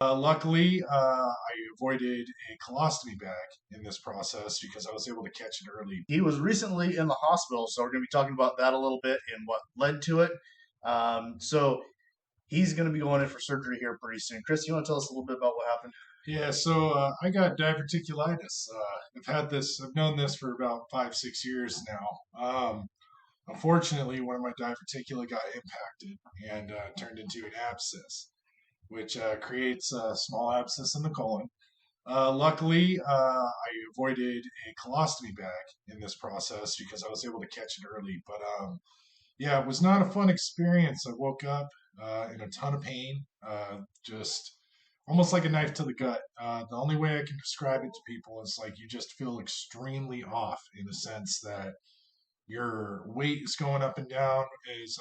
Luckily, I avoided a colostomy bag in this process because I was able to catch it early. He was recently in the hospital, so we're going to be talking about that a little bit and what led to it. So he's going to be going in for surgery here pretty soon. Chris, you want to tell us a little bit about what happened? Yeah, so I got diverticulitis. I've known this for about 5, 6 years now. Unfortunately, one of my diverticula got impacted and turned into an abscess, which creates a small abscess in the colon. Luckily, I avoided a colostomy bag in this process because I was able to catch it early. But yeah, it was not a fun experience. I woke up in a ton of pain, just almost like a knife to the gut. The only way I can describe it to people is like you just feel extremely off in the sense that your weight is going up and down as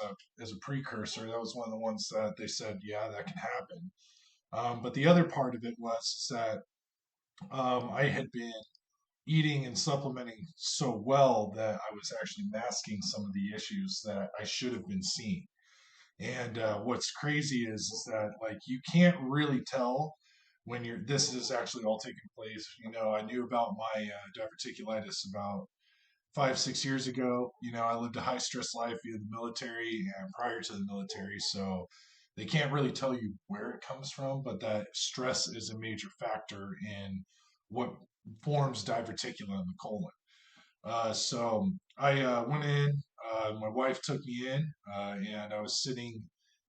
a precursor. That was one of the ones that they said, yeah, that can happen. But the other part of it was that I had been eating and supplementing so well that I was actually masking some of the issues that I should have been seeing. And what's crazy is that like you can't really tell when you're this is actually all taking place. I knew about my diverticulitis about 5, 6 years ago. I lived a high stress life via the military and prior to the military, so they can't really tell you where it comes from, but that stress is a major factor in what forms diverticula in the colon. So I went in. My wife took me in, and I was sitting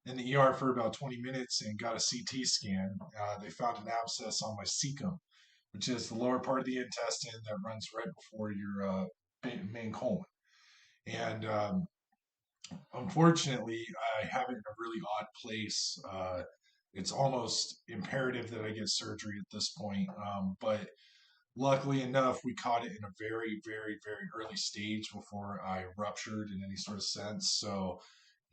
in the ER for about 20 minutes and got a CT scan. They found an abscess on my cecum, which is the lower part of the intestine that runs right before your main colon. And unfortunately, I have it in a really odd place. It's almost imperative that I get surgery at this point. But luckily enough, we caught it in a very, very, very early stage before I ruptured in any sort of sense. So,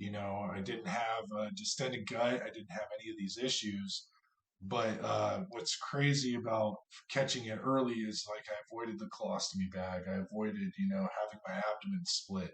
I didn't have a distended gut. I didn't have any of these issues. But what's crazy about catching it early is like I avoided the colostomy bag. I avoided, having my abdomen split.